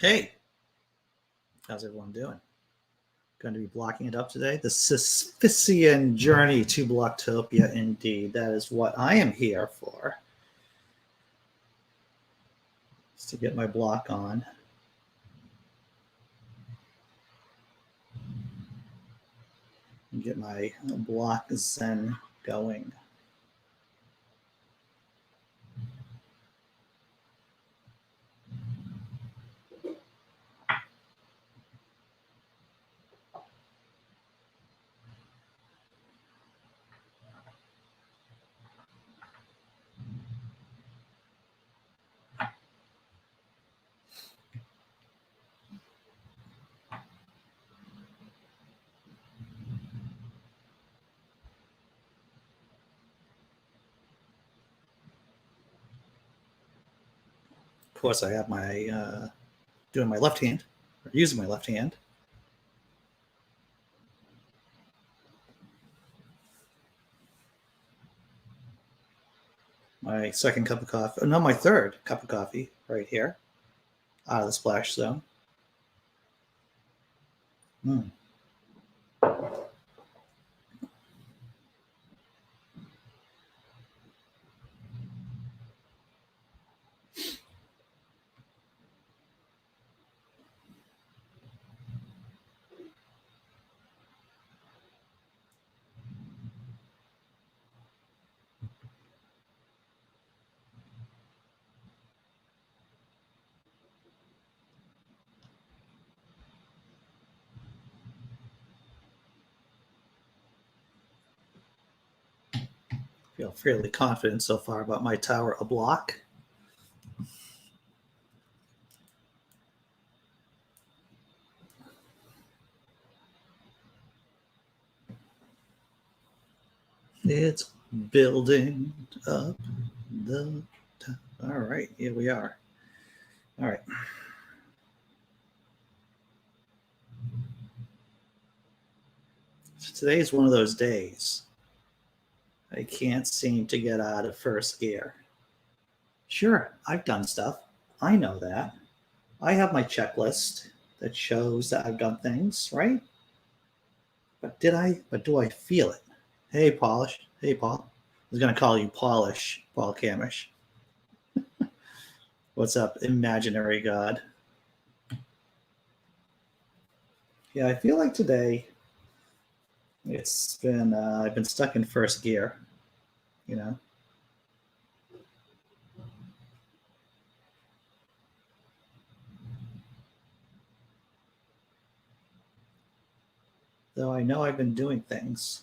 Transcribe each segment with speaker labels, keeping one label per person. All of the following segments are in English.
Speaker 1: Hey, how's everyone doing? Going to be blocking it up today. The Sisyphean journey to Blocktopia, indeed. That is what I am here for. Just to get my block on. And get my block Zen going. Of course, I have my doing my left hand, or using my left hand. My second cup of coffee, no, my third cup of coffee right here, out of the splash zone. Feel fairly confident so far about my tower a block. It's building up the top. All right, here we are. All right. So today is one of those days I can't seem to get out of first gear. Sure, I've done stuff. I know that. I have my checklist that shows that I've done things, right? But do I feel it? Hey, Polish. Hey, Paul. I was going to call you Polish, Paul Camish. What's up, imaginary god? Yeah, I feel like today it's been, I've been stuck in first gear, you know? Though I know I've been doing things.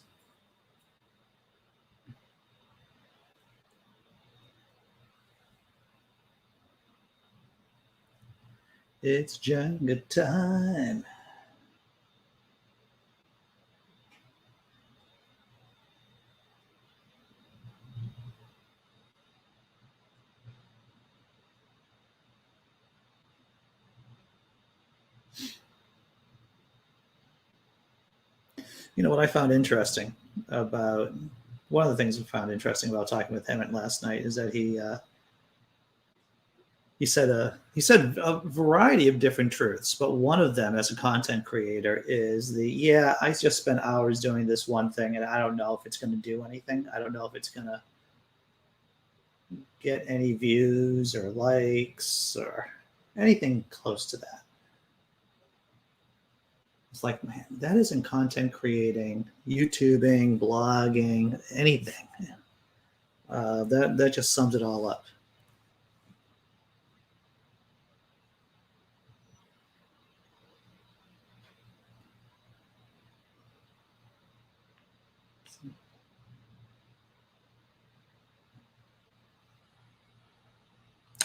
Speaker 1: It's Jenga time. You know what I found interesting about one of the things I found interesting about talking with him last night is that he said a variety of different truths, but one of them as a content creator is I just spent hours doing this one thing and I don't know if it's going to do anything. I don't know if it's going to get any views or likes or anything close to that. It's like, man, that isn't content creating, YouTubing, blogging, anything. That just sums it all up.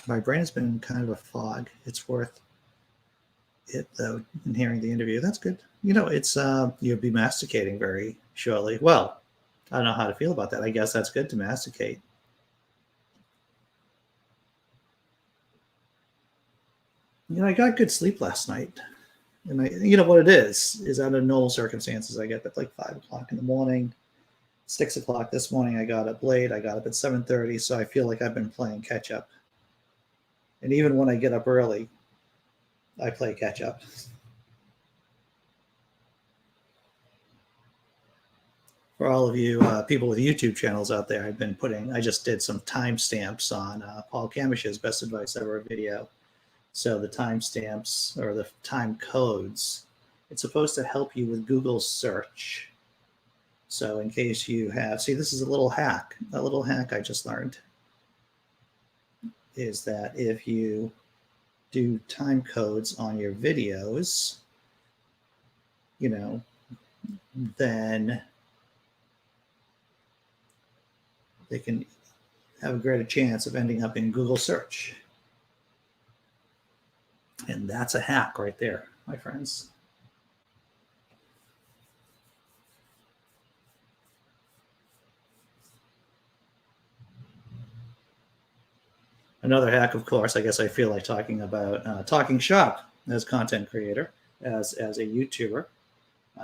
Speaker 1: My brain has been kind of a fog. It's worth it though. In hearing the interview, that's good. You know, it's you'll be masticating very shortly. Well, I don't know how to feel about that. I guess that's good to masticate. You know, I got good sleep last night, and you know what it is under normal circumstances, I get up like 5 o'clock in the morning. 6 o'clock this morning, I got up late. I got up at 7:30, so I feel like I've been playing catch up. And even when I get up early, I play catch up. For all of you people with YouTube channels out there, I just did some timestamps on Paul Kamish's Best Advice Ever video. So the timestamps or the time codes, it's supposed to help you with Google search. So in case you have, see, this is a little hack I just learned, is that if you do time codes on your videos, then they can have a greater chance of ending up in Google search. And that's a hack right there, my friends. Another hack, of course, I guess I feel like talking about talking shop as content creator, as a YouTuber.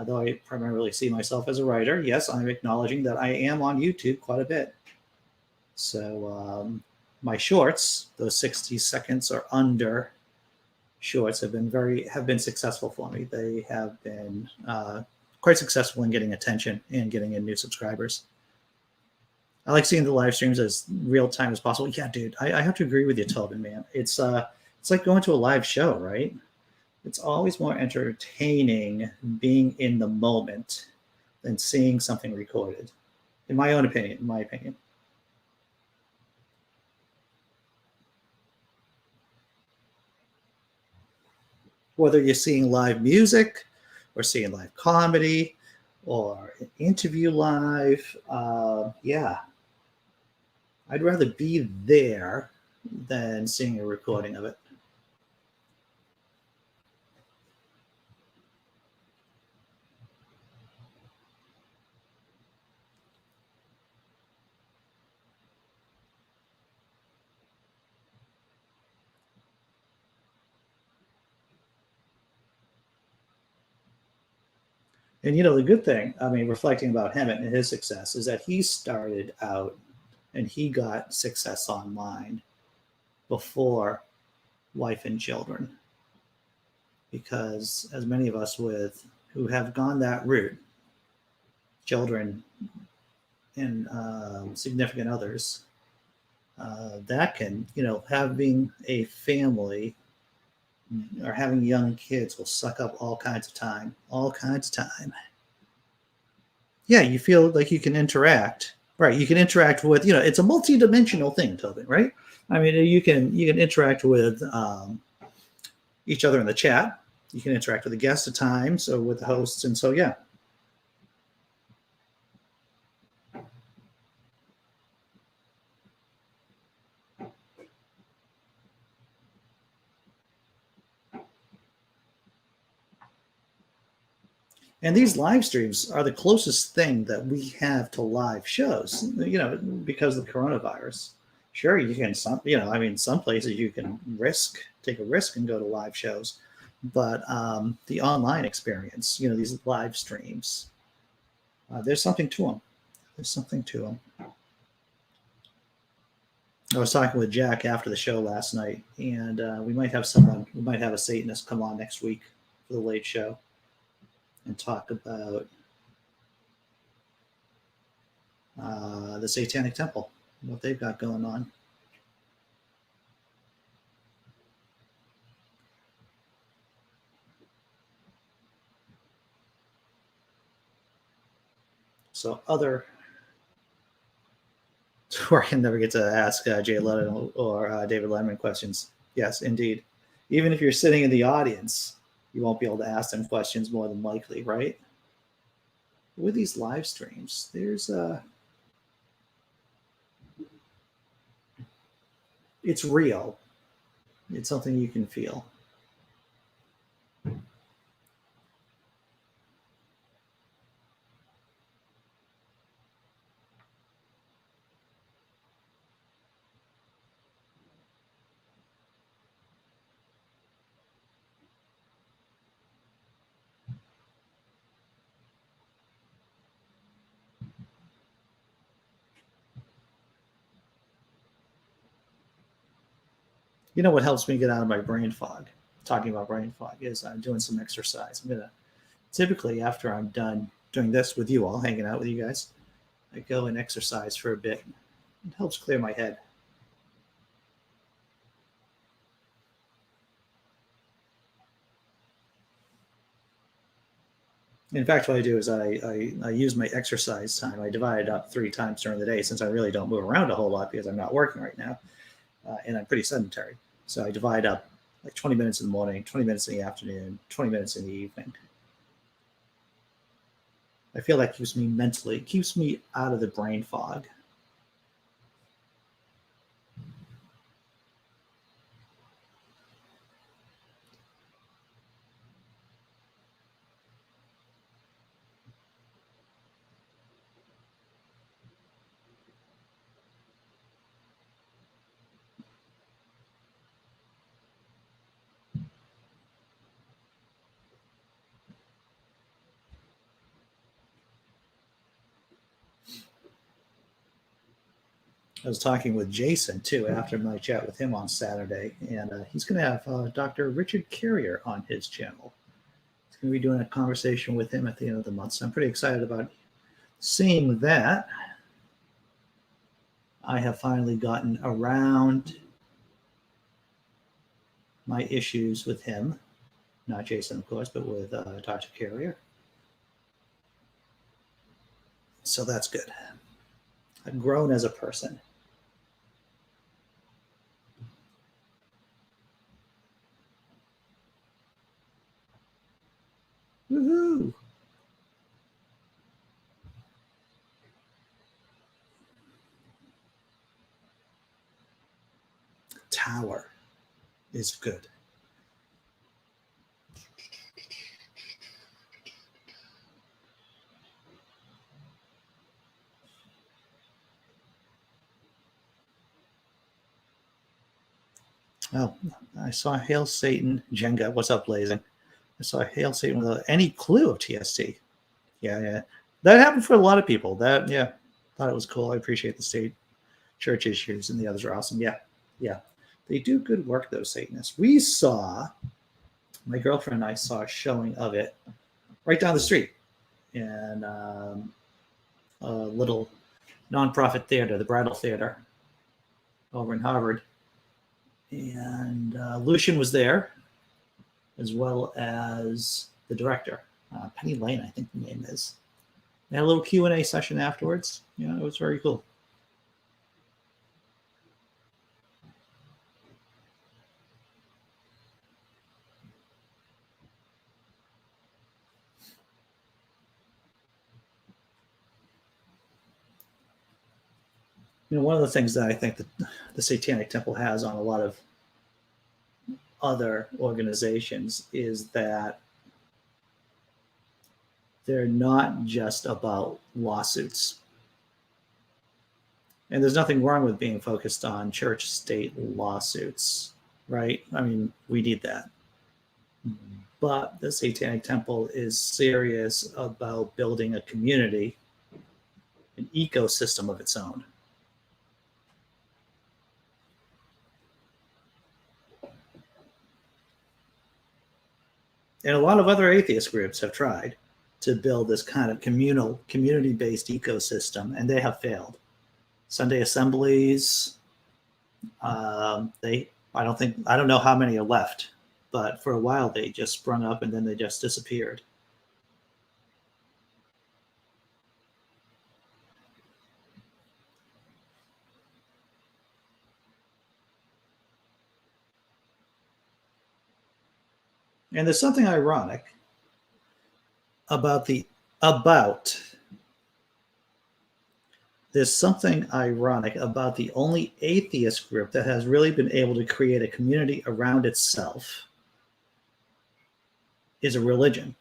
Speaker 1: Though I primarily see myself as a writer, yes, I'm acknowledging that I am on YouTube quite a bit. So my shorts, those 60 seconds or under shorts, have been successful for me. They have been quite successful in getting attention and getting in new subscribers. I like seeing the live streams as real time as possible. Yeah, dude, I have to agree with you, Tobin, man. It's like going to a live show, right? It's always more entertaining being in the moment than seeing something recorded. In my opinion. Whether you're seeing live music or seeing live comedy or an interview live, yeah, I'd rather be there than seeing a recording of it. And the good thing, I mean, reflecting about him and his success, is that he started out and he got success online before wife and children. Because as many of us who have gone that route, children and significant others, that can, having a family or having young kids will suck up all kinds of time. Yeah, you feel like you can interact, right? You can interact with, it's a multi-dimensional thing, Tobin, right? I mean, you can interact with each other in the chat. You can interact with the guests at times or with the hosts, and so yeah. And these live streams are the closest thing that we have to live shows, because of the coronavirus. Sure, you can some places you can take a risk and go to live shows, but the online experience, these live streams, there's something to them. I was talking with Jack after the show last night, and we might have a Satanist come on next week for the late show and talk about the Satanic Temple, what they've got going on. So where I can never get to ask Jay Leno or David Letterman questions. Yes, indeed. Even if you're sitting in the audience, you won't be able to ask them questions more than likely, right? With these live streams, it's real. It's something you can feel. You know what helps me get out of my brain fog? talking about brain fog is I'm doing some exercise. I'm going to typically, after I'm done doing this with you all, hanging out with you guys, I go and exercise for a bit. It helps clear my head. In fact, what I do is I use my exercise time. I divide it up 3 times during the day since I really don't move around a whole lot because I'm not working right now, and I'm pretty sedentary. So I divide up like 20 minutes in the morning, 20 minutes in the afternoon, 20 minutes in the evening. I feel that keeps me mentally, keeps me out of the brain fog. I was talking with Jason too after my chat with him on Saturday, and he's going to have Dr. Richard Carrier on his channel. He's going to be doing a conversation with him at the end of the month, so I'm pretty excited about seeing that. I have finally gotten around my issues with him, not Jason, of course, but with Dr. Carrier. So that's good. I've grown as a person. Woohoo! Tower is good. Oh, I saw Hail Satan, Jenga. What's up, Blazing? I saw Hail Satan without any clue of TST. Yeah. That happened for a lot of people. Thought it was cool. I appreciate the state church issues, and the others are awesome. Yeah. They do good work, those Satanists. We saw, my girlfriend and I saw a showing of it right down the street in a little nonprofit theater, the Bridal Theater over in Harvard. And Lucian was there, as well as the director, Penny Lane, I think the name is. They had a little Q&A session afterwards. Yeah, it was very cool. One of the things that I think that the Satanic Temple has on a lot of other organizations is that they're not just about lawsuits. And there's nothing wrong with being focused on church-state lawsuits, right? I mean, we need that. But the Satanic Temple is serious about building a community, an ecosystem of its own. And a lot of other atheist groups have tried to build this kind of community-based ecosystem, and they have failed. Sunday assemblies, I don't know how many are left, but for a while they just sprung up and then they just disappeared. And there's something ironic there's something ironic about the only atheist group that has really been able to create a community around itself is a religion.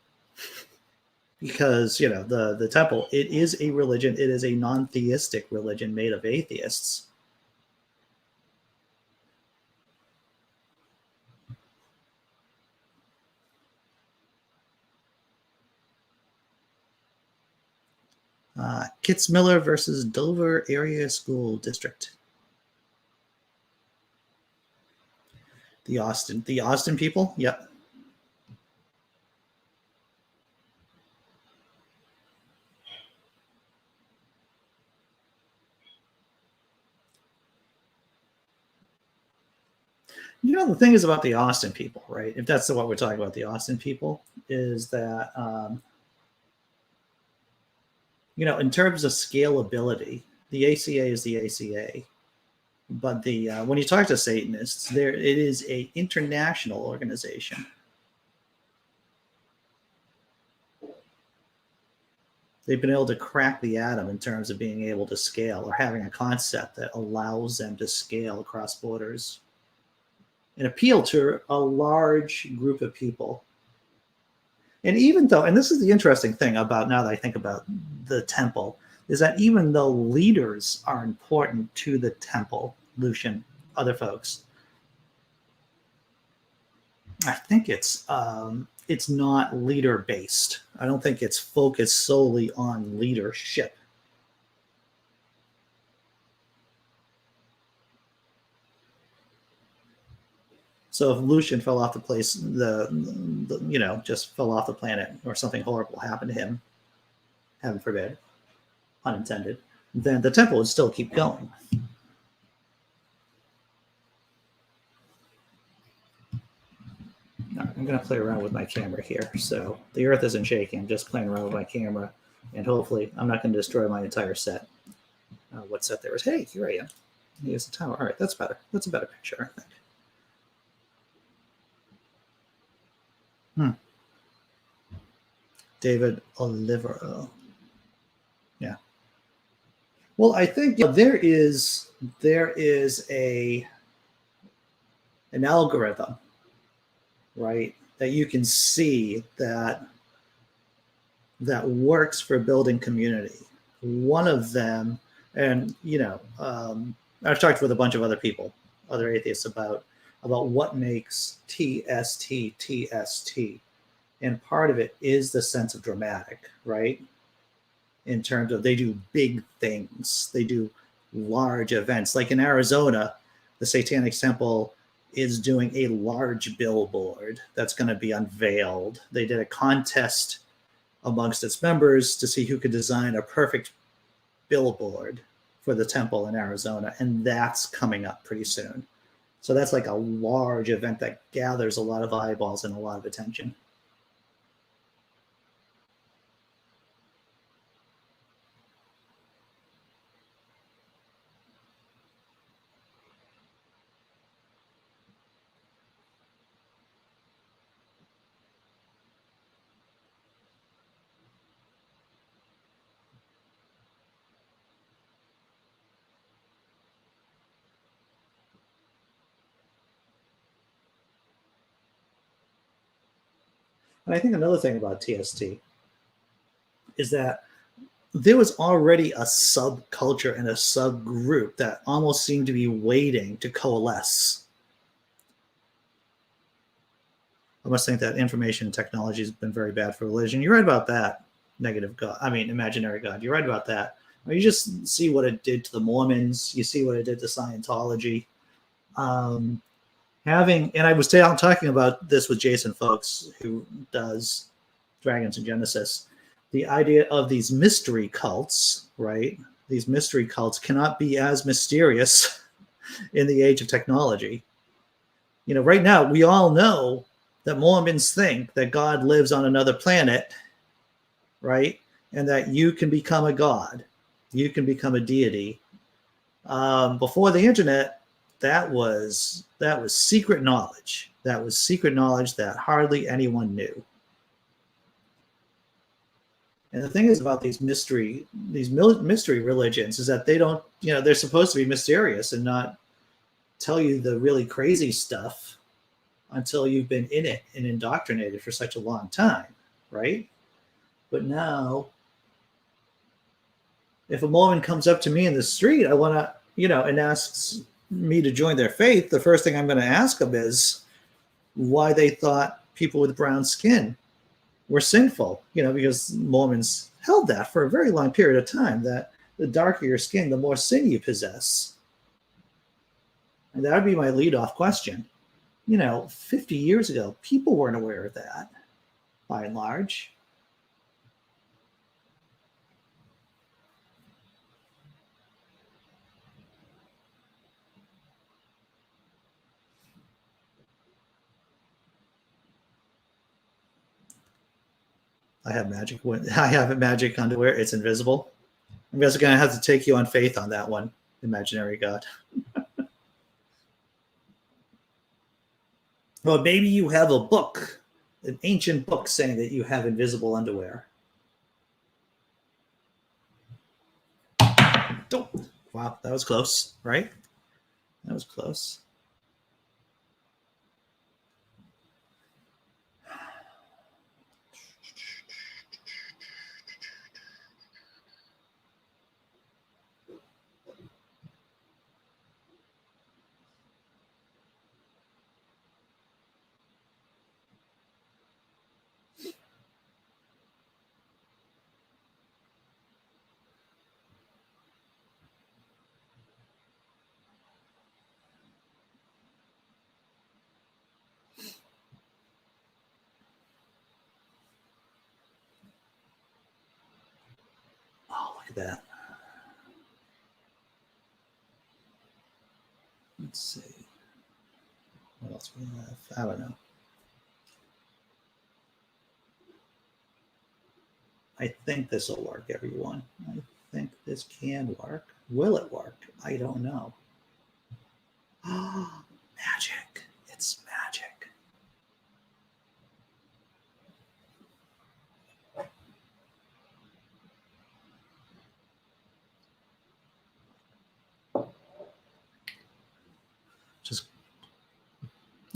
Speaker 1: Because, the temple, it is a religion. It is a non-theistic religion made of atheists. Kitzmiller versus Dover Area School District. The Austin people. Yep. You know, the thing is about the Austin people, right? If that's what we're talking about, the Austin people, is that, you know, in terms of scalability, the ACA is the ACA. But when you talk to Satanists, it is a international organization. They've been able to crack the atom in terms of being able to scale, or having a concept that allows them to scale across borders and appeal to a large group of people. And even though, and this is the interesting thing about, now that I think about the temple, is that even though leaders are important to the temple, Lucian, other folks, I think it's not leader based. I don't think it's focused solely on leadership. So if Lucian fell off the place, you know, just fell off the planet, or something horrible happened to him, heaven forbid, unintended, then the temple would still keep going. All right, I'm going to play around with my camera here. So the earth isn't shaking. I'm just playing around with my camera, and hopefully I'm not going to destroy my entire set. What set there is? Hey, here I am. Here's the tower. All right, that's better. That's a better picture, I think. David Oliver. Yeah. Well, I think there is an algorithm, right, that you can see that works for building community. One of them, and you know, I've talked with a bunch of other people, other atheists, about what makes TST TST. And part of it is the sense of dramatic, right? In terms of, they do big things. They do large events. Like in Arizona, the Satanic Temple is doing a large billboard that's going to be unveiled. They did a contest amongst its members to see who could design a perfect billboard for the temple in Arizona. And that's coming up pretty soon. So that's like a large event that gathers a lot of eyeballs and a lot of attention. And I think another thing about TST is that there was already a subculture and a subgroup that almost seemed to be waiting to coalesce. I must think that information technology has been very bad for religion. You're right about that. Negative God, I mean, imaginary God. You're right about that. You just see what it did to the Mormons. You see what it did to Scientology. And I was talking about this with Jason Folks, who does Dragons and Genesis, the idea of these mystery cults, right? These mystery cults cannot be as mysterious in the age of technology. You know, right now, we all know that Mormons think that God lives on another planet, right? And that you can become a god. You can become a deity. Before the internet, that was secret knowledge. That was secret knowledge that hardly anyone knew. And the thing is about these mystery religions is that they don't, you know, they're supposed to be mysterious and not tell you the really crazy stuff until you've been in it and indoctrinated for such a long time, right? But now, if a Mormon comes up to me in the street, I want to, you know, and asks me to join their faith, the first thing I'm going to ask them is why they thought people with brown skin were sinful, you know, because Mormons held that for a very long period of time, that the darker your skin, the more sin you possess. And that would be my leadoff question. 50 years ago, people weren't aware of that, by and large. I have magic underwear. It's invisible. I'm just going to have to take you on faith on that one, imaginary God. Well, maybe you have a book, an ancient book saying that you have invisible underwear. Oh, wow, that was close, right? That was close. Oh, look at that. Let's see. What else we have? I don't know. I think this will work, everyone. I think this can work. Will it work? I don't know. Oh, magic. It's magic.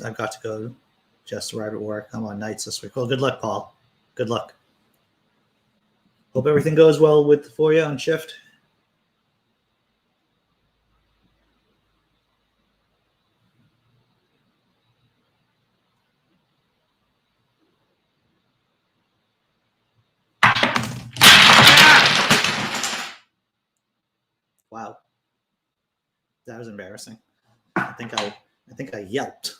Speaker 1: I've got to go just arrive at work. I'm on nights this week. Well, good luck, Paul. Good luck. Hope everything goes well for you on shift. Wow, that was embarrassing. I think I yelped.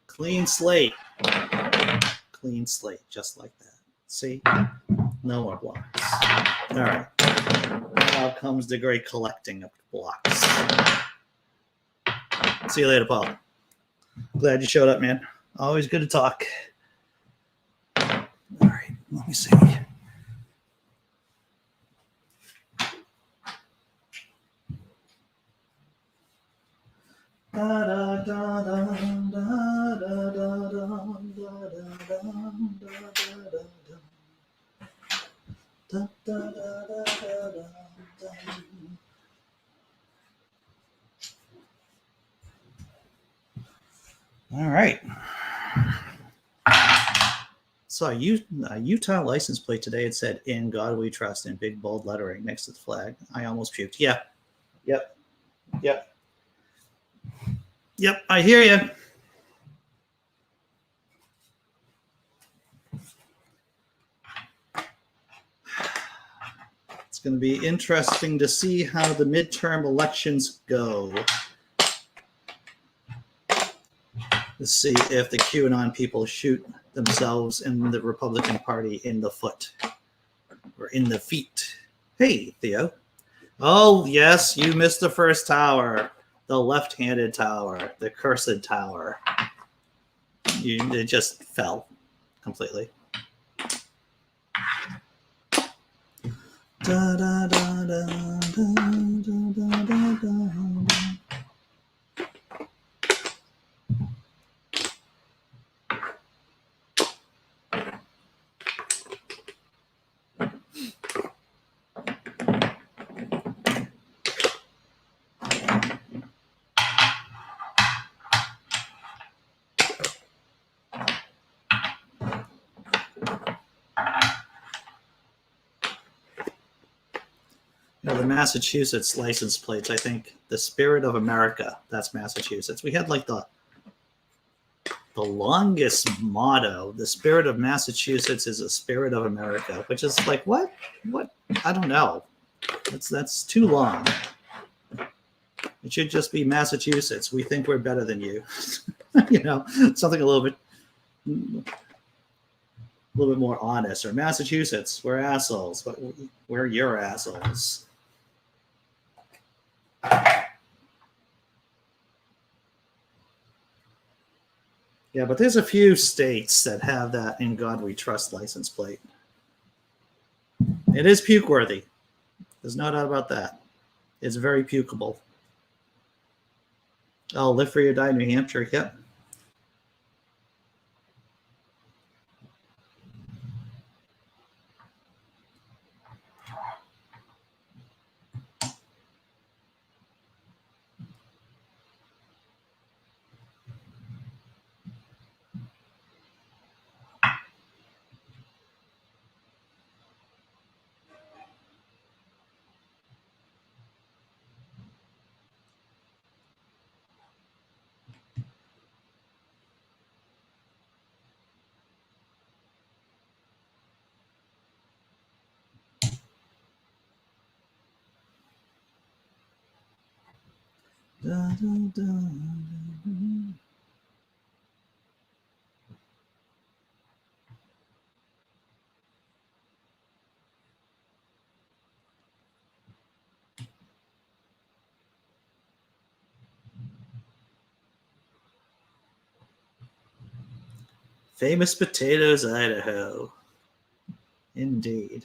Speaker 1: Clean slate. Clean slate, just like that. See? No more blocks. All right. Now comes the great collecting of blocks. See you later, Paul. Glad you showed up, man. Always good to talk. All right, let me see. All right. So a Utah license plate today. It said "In God We Trust" in big bold lettering next to the flag. I almost puked. Yeah. Yep. I hear you. It's going to be interesting to see how the midterm elections go. To see if the QAnon people shoot themselves and the Republican Party in the foot or in the feet. Hey, Theo. Oh, yes, you missed the first tower. The left-handed tower. The cursed tower. It just fell completely. Da, da, da, da, da, da, da, da. The Massachusetts license plates, I think the spirit of America, that's Massachusetts. We had like the the longest motto, the spirit of Massachusetts is the spirit of America, which is like, what? I don't know. That's too long. It should just be Massachusetts. We think we're better than you. Something a little bit more honest. Or Massachusetts, we're assholes, but we're your assholes. Yeah, but there's a few states that have that "In God We Trust" license plate. It is puke-worthy. There's no doubt about that. It's very pukeable. Oh, Live Free or Die, New Hampshire. Yep. Da, da, da, da. Famous Potatoes, Idaho. Indeed.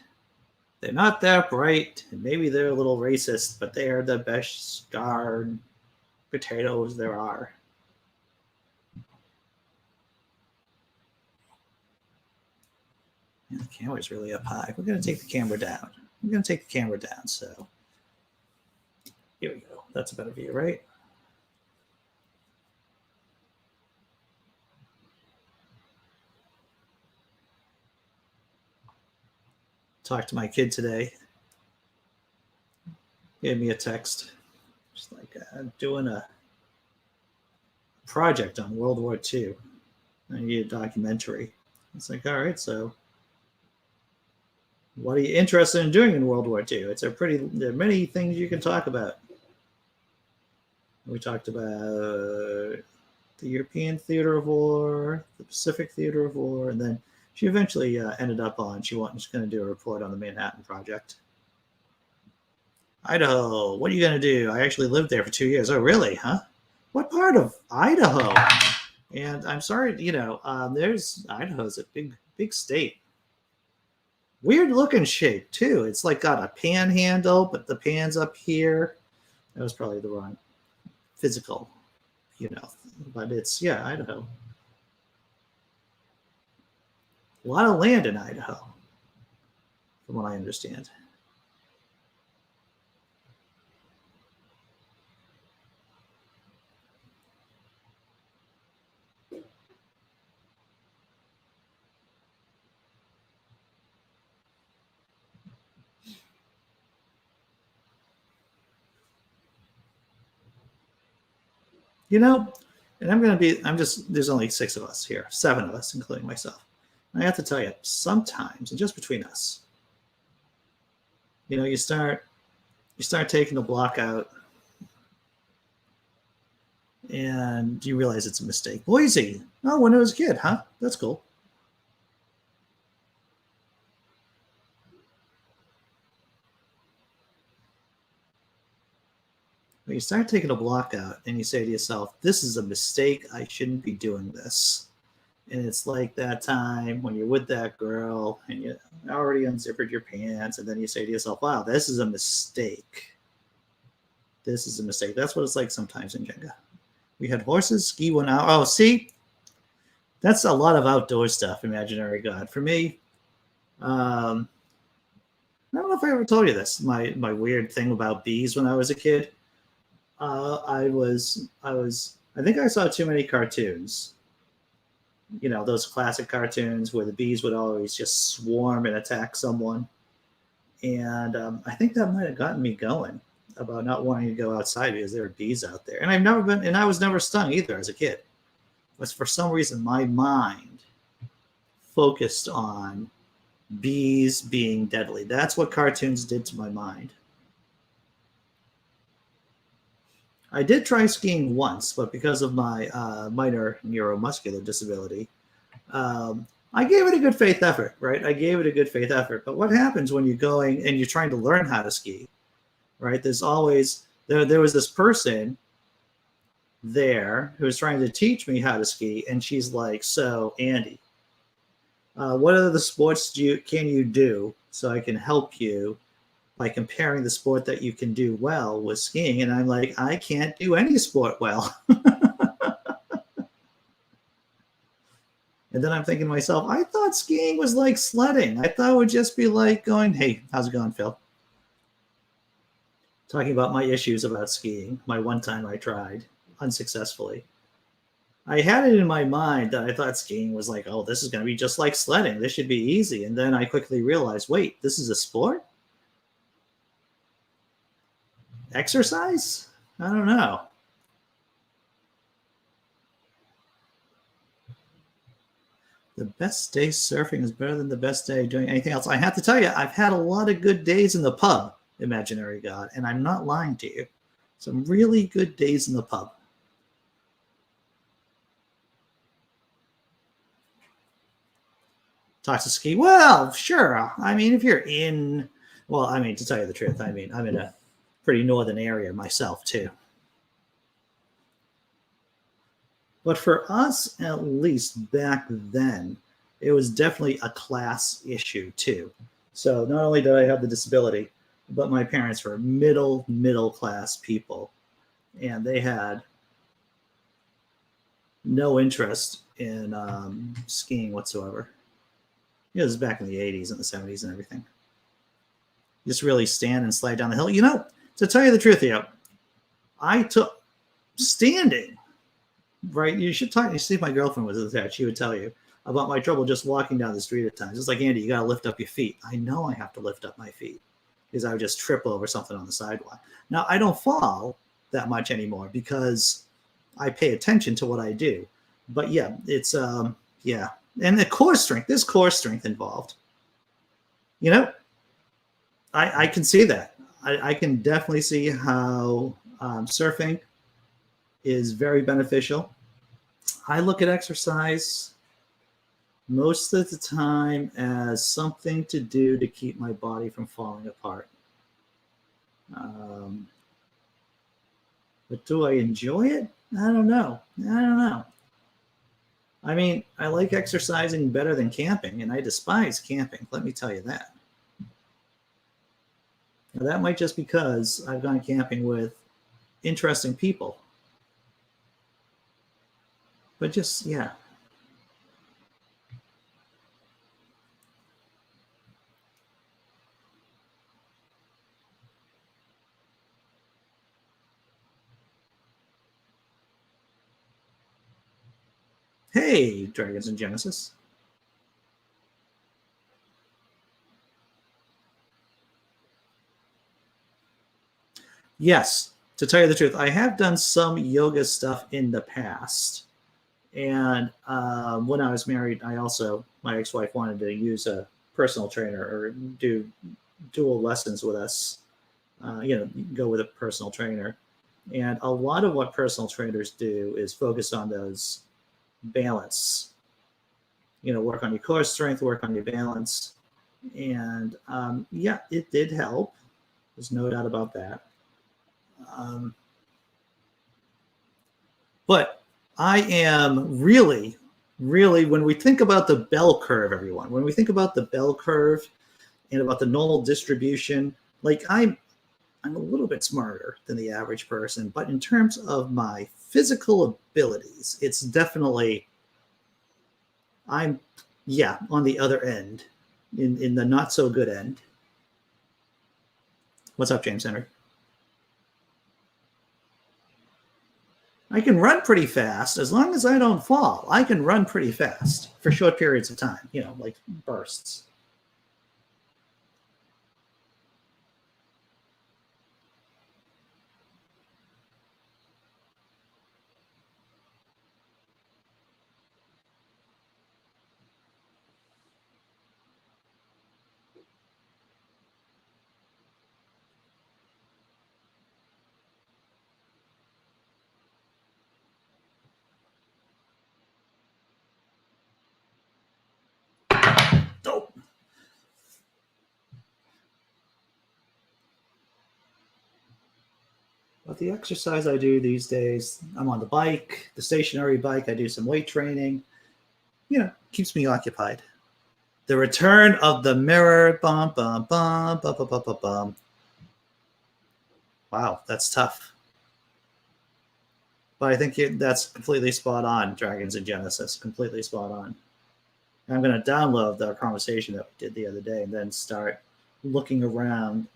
Speaker 1: They're not that bright, and maybe they're a little racist, but they are the best darn potatoes there are. And the camera's really up high. We're going to take the camera down. So here we go. That's a better view, right? Talked to my kid today. Gave me a text. Just like doing a project on World War II. I need a documentary. It's like, all right, so what are you interested in doing in World War II? There are many things you can talk about. We talked about the European theater of war, the Pacific theater of war, and then she eventually ended up on, she's going to do a report on the Manhattan Project. Idaho, what are you going to do? I actually lived there for 2 years. Oh, really? Huh? What part of Idaho? And I'm sorry, Idaho's a big state. Weird looking shape, too. It's like got a panhandle, but the pan's up here. That was probably the wrong physical, but it's, Idaho. A lot of land in Idaho, from what I understand. And there's only 6 of us here, 7 of us, including myself. And I have to tell you, sometimes, and just between us, you start taking the block out and you realize it's a mistake. Boise. Oh, when I was a kid, huh? That's cool. But you start taking a block out and you say to yourself, this is a mistake. I shouldn't be doing this. And it's like that time when you're with that girl and you already unzippered your pants, and then you say to yourself, wow, this is a mistake. This is a mistake. That's what it's like sometimes in Jenga. We had horses, ski went out. Oh, see? That's a lot of outdoor stuff, imaginary God. For me, I don't know if I ever told you this, my weird thing about bees when I was a kid. I think I saw too many cartoons. Those classic cartoons where the bees would always just swarm and attack someone. And I think that might have gotten me going about not wanting to go outside because there were bees out there. And I was never stung either as a kid. was for some reason my mind focused on bees being deadly. That's what cartoons did to my mind. I did try skiing once, but because of my minor neuromuscular disability, I gave it a good faith effort, right? I gave it a good faith effort. But what happens when you're going and you're trying to learn how to ski, right? There's always, there was this person there who was trying to teach me how to ski, and she's like, so Andy, what other sports can you do so I can help you by comparing the sport that you can do well with skiing? And I'm like, I can't do any sport well. And then I'm thinking to myself, I thought skiing was like sledding. I thought it would just be like going, hey, how's it going, Phil? Talking about my issues about skiing, my one time I tried unsuccessfully. I had it in my mind that I thought skiing was like, oh, this is going to be just like sledding. This should be easy. And then I quickly realized, wait, this is a sport? Exercise? I don't know. The best day surfing is better than the best day doing anything else. I have to tell you, I've had a lot of good days in the pub, imaginary God, and I'm not lying to you. Some really good days in the pub. Toxic ski? Well, sure. I mean, if you're in, well, I mean, to tell you the truth, I mean, I'm in a pretty northern area myself, too. But for us, at least back then, it was definitely a class issue, too. So not only did I have the disability, but my parents were middle class people, and they had no interest in skiing whatsoever. It was back in the 80s and the 70s and everything. Just really stand and slide down the hill. You know, to tell you the truth, I took standing, right? You should talk. You see if my girlfriend was there, she would tell you about my trouble just walking down the street at times. It's like, Andy, you got to lift up your feet. I know I have to lift up my feet because I would just trip over something on the sidewalk. Now, I don't fall that much anymore because I pay attention to what I do. But yeah, it's, yeah. And the core strength, there's core strength involved. You know, I can see that. I can definitely see how surfing is very beneficial. I look at exercise most of the time as something to do to keep my body from falling apart. But do I enjoy it? I don't know. I mean, I like exercising better than camping, and I despise camping. Let me tell you that. Now, that might just because I've gone camping with interesting people. But just, yeah. Hey, Dragons and Genesis. Yes, to tell you the truth, I have done some yoga stuff in the past. And when I was married, my ex-wife wanted to use a personal trainer or do dual lessons with us, go with a personal trainer. And a lot of what personal trainers do is focus on those balance, work on your core strength, work on your balance. And yeah, it did help. There's no doubt about that. But I am really, when we think about the bell curve, everyone, when we think about the bell curve and about the normal distribution, like I'm a little bit smarter than the average person, but in terms of my physical abilities, it's definitely, I'm on the other end, in the not so good end. What's up, James Henry? I can run pretty fast as long as I don't fall. I can run pretty fast for short periods of time, like bursts. But the exercise I do these days, I'm on the bike, the stationary bike. I do some weight training. You know, keeps me occupied. The return of the mirror. Bum, bum, bum, bum, bum, bum, bum, bum. Wow, that's tough. But I think that's completely spot on, Dragons in Genesis. Completely spot on. I'm going to download the conversation that we did the other day and then start looking around.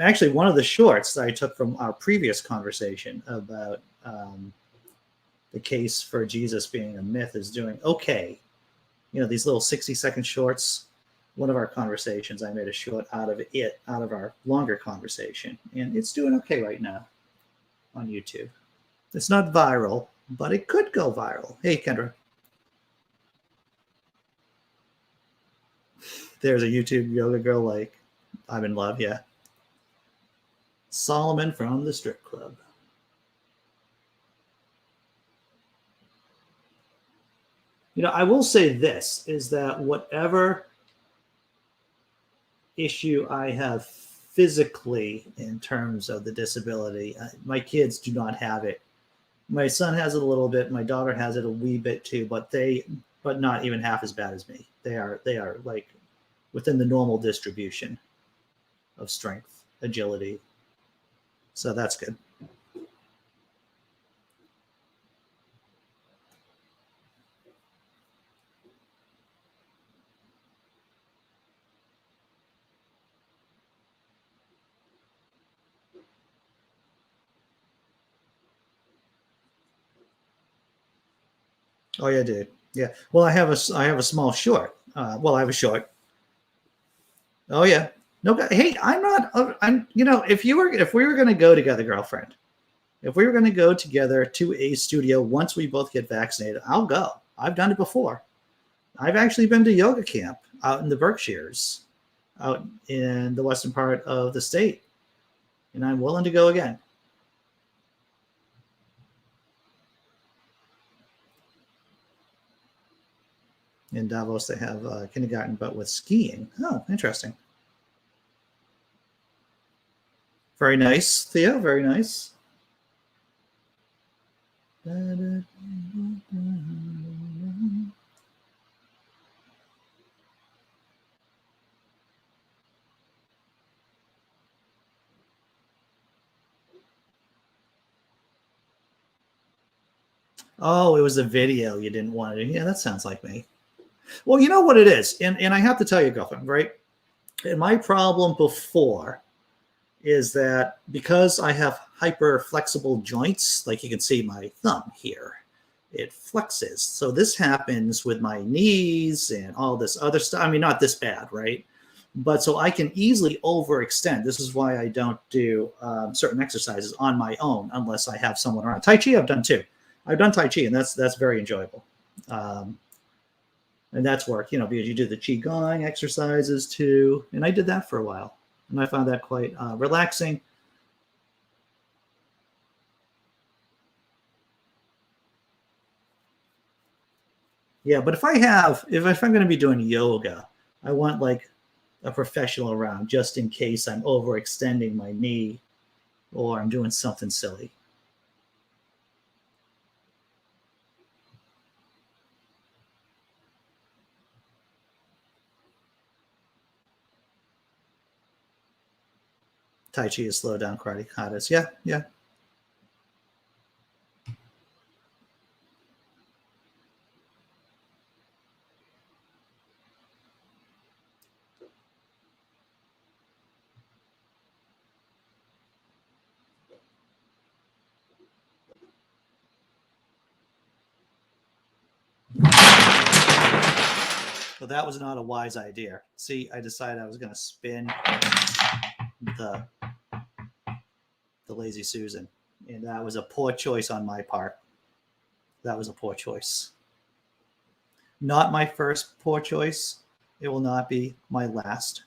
Speaker 1: Actually, one of the shorts that I took from our previous conversation about the case for Jesus being a myth is doing okay. You know, these little 60-second shorts. One of our conversations, I made a short out of it, out of our longer conversation. And it's doing okay right now on YouTube. It's not viral, but it could go viral. Hey, Kendra. There's a YouTube yoga girl like, I'm in love, yeah. Solomon from the strip club. You know, I will say this, is that whatever issue I have physically in terms of the disability, my kids do not have it. My son has it a little bit. My daughter has it a wee bit too, but not even half as bad as me. They are like within the normal distribution of strength, agility. So that's good. Oh yeah, dude. Yeah. Well, I have a small short. Well, I have a short. Oh yeah. No, hey, I'm not. I'm. You know, if we were going to go together, girlfriend, if we were going to go together to a studio once we both get vaccinated, I'll go. I've done it before. I've actually been to yoga camp out in the Berkshires, out in the western part of the state, and I'm willing to go again. In Davos, they have kindergarten, but with skiing. Oh, interesting. Very nice, Theo. Very nice. Oh, it was a video you didn't want to. Yeah, that sounds like me. Well, you know what it is, and I have to tell you, girlfriend, right? And my problem before is that because I have hyper flexible joints, like you can see my thumb here, it flexes. So this happens with my knees and all this other stuff. I mean, not this bad, right? But so I can easily overextend. This is why I don't do certain exercises on my own unless I have someone around. Tai Chi I've done too. I've done Tai Chi, and that's very enjoyable. And that's work, you know, because you do the Qigong exercises too. And I did that for a while. And I found that quite relaxing. Yeah, but if I'm going to be doing yoga, I want like a professional around just in case I'm overextending my knee or I'm doing something silly. Tai Chi is slow down karate katas. Yeah, yeah. Well, that was not a wise idea. See, I decided I was going to spin the Lazy Susan, and that was a poor choice on my part. That was a poor choice. Not my first poor choice. It will not be my last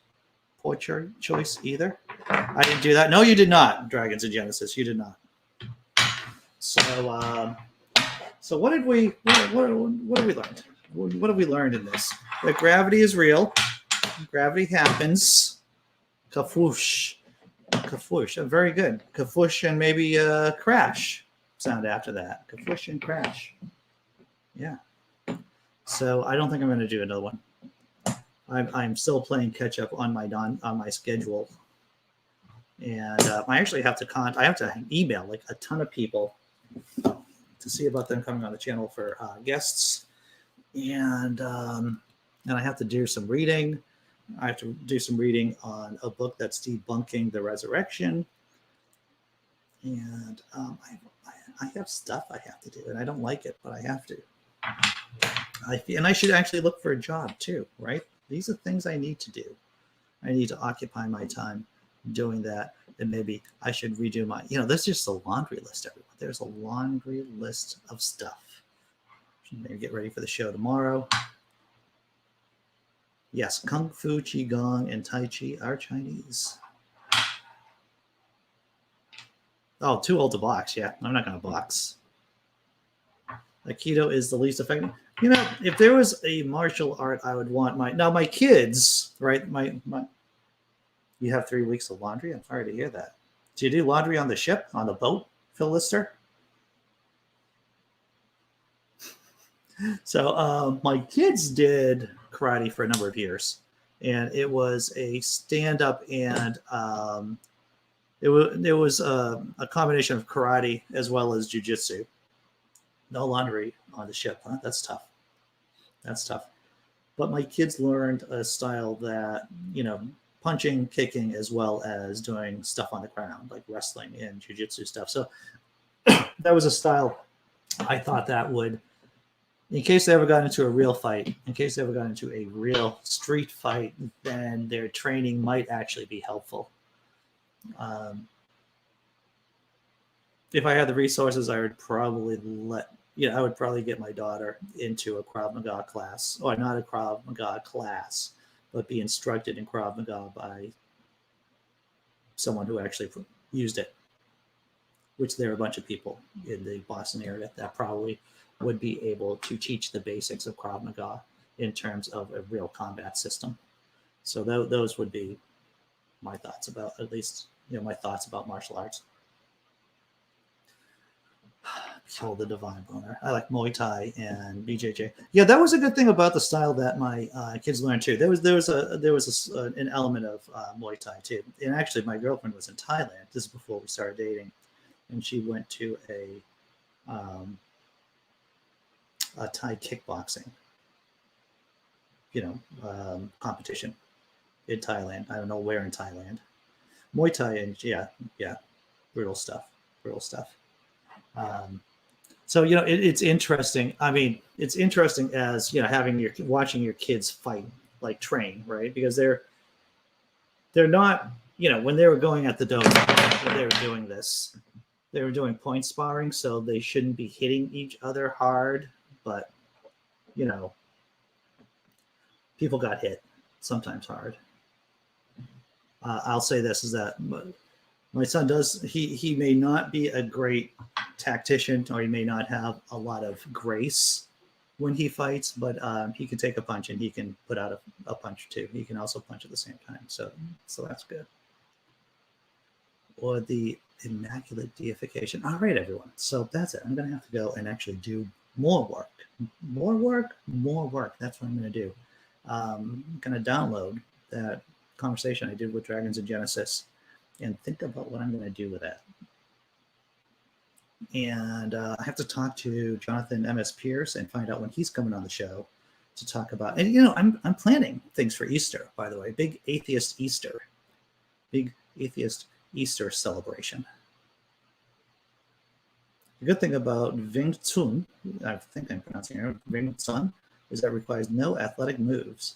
Speaker 1: poor choice either. I didn't do that. No, you did not, Dragons in Genesis. You did not. So, so what have we learned? What have we learned in this? That gravity is real. Gravity happens. Kafoosh. Kafoosh. Very good. Kafoosh and maybe crash sound after that. Kafoosh and crash. Yeah. So I don't think I'm going to do another one. I'm still playing catch up on my schedule, and I actually have to I have to email like a ton of people to see about them coming on the channel for guests, and I have to do some reading. I have to do some reading on a book that's debunking the resurrection, and I have stuff I have to do, and I don't like it, but I have to. And I should actually look for a job too, right? These are things I need to do. I need to occupy my time doing that, and maybe I should redo my. There's just a laundry list, everyone. There's a laundry list of stuff. Should maybe get ready for the show tomorrow. Yes, Kung Fu, Qigong, and Tai Chi are Chinese. Oh, too old to box. Yeah, I'm not going to box. Aikido is the least effective. If there was a martial art, I would want my kids, right? You have 3 weeks of laundry? I'm sorry to hear that. Do you do laundry on the ship, on the boat, Phil Lister? So my kids did karate for a number of years, and it was a stand-up, and it was a combination of karate as well as jiu-jitsu. No laundry on the ship, huh? That's tough. But my kids learned a style that, punching, kicking, as well as doing stuff on the ground, like wrestling and jiu-jitsu stuff. So that was a style I thought that would, in case they ever got into a real fight, in case they ever got into a real street fight, then their training might actually be helpful. If I had the resources, I would probably I would probably get my daughter into a Krav Maga class, or not a Krav Maga class, but be instructed in Krav Maga by someone who actually used it, which there are a bunch of people in the Boston area that probably would be able to teach the basics of Krav Maga in terms of a real combat system. So those would be my thoughts about, at least, my thoughts about martial arts. Kill the Divine Boner. I like Muay Thai and BJJ. Yeah, that was a good thing about the style that my kids learned too. There was an element of Muay Thai too. And actually, my girlfriend was in Thailand. This is before we started dating, and she went to a Thai kickboxing, competition in Thailand. I don't know where in Thailand. Muay Thai, and yeah, brutal stuff. So it's interesting. I mean, it's interesting as watching your kids fight, like train, right? Because they're not, when they were going at the dojo, when they were doing this, they were doing point sparring, so they shouldn't be hitting each other hard. But people got hit sometimes hard. I'll say this is that my son does. He may not be a great tactician, or he may not have a lot of grace when he fights, but he can take a punch and he can put out a punch too. He can also punch at the same time. So that's good. Or the immaculate deification. All right, everyone. So that's it. I'm going to have to go and actually do more work. That's what I'm going to do. I'm going to download that conversation I did with Dragons in Genesis and think about what I'm going to do with that. And I have to talk to Jonathan M.S. Pierce and find out when he's coming on the show to talk about. And I'm planning things for Easter, by the way. Big atheist Easter celebration. The good thing about Wing Chun, I think I'm pronouncing it, Wing Chun, is that it requires no athletic moves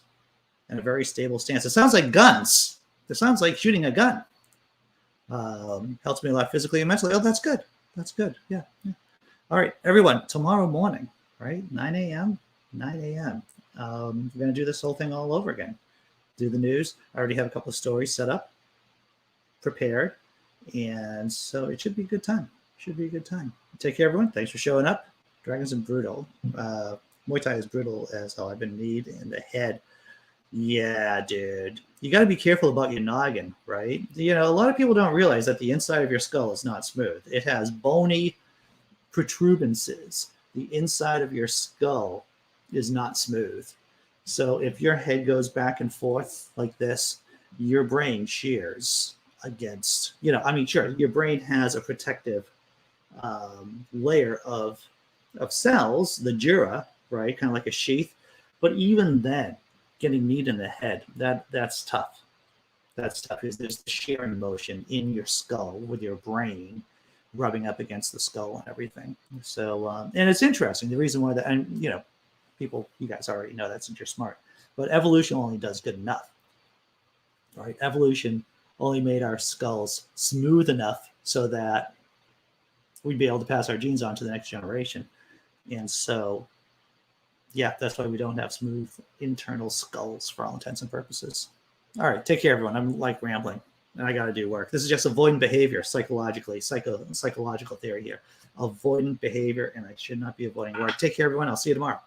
Speaker 1: and a very stable stance. It sounds like guns. It sounds like shooting a gun. Helps me a lot physically and mentally. Oh, that's good. Yeah. All right, everyone. Tomorrow morning, right? 9 a.m. We're going to do this whole thing all over again. Do the news. I already have a couple of stories set up, prepared, and so it should be a good time. Take care, everyone. Thanks for showing up. Dragons are brutal. Muay Thai is brutal as hell. I've been kneed in the head Yeah, dude. You got to be careful about your noggin, right? You know, a lot of people don't realize that the inside of your skull is not smooth. It has bony protuberances. The inside of your skull is not smooth. So if your head goes back and forth like this, your brain shears against, you know, I mean, sure, your brain has a protective layer of cells, the dura, right, kind of like a sheath. But even then, getting kneed in the head, that's tough. That's tough because there's the shearing motion in your skull with your brain rubbing up against the skull and everything. So, and it's interesting. The reason why that, and you know, people, you guys already know that since you're smart, but evolution only does good enough, right? Evolution only made our skulls smooth enough so that we'd be able to pass our genes on to the next generation. And so, yeah, that's why we don't have smooth internal skulls for all intents and purposes. All right, take care, everyone. I'm like rambling, and I got to do work. This is just avoidant behavior, psychological theory here. Avoidant behavior, and I should not be avoiding work. Take care, everyone. I'll see you tomorrow.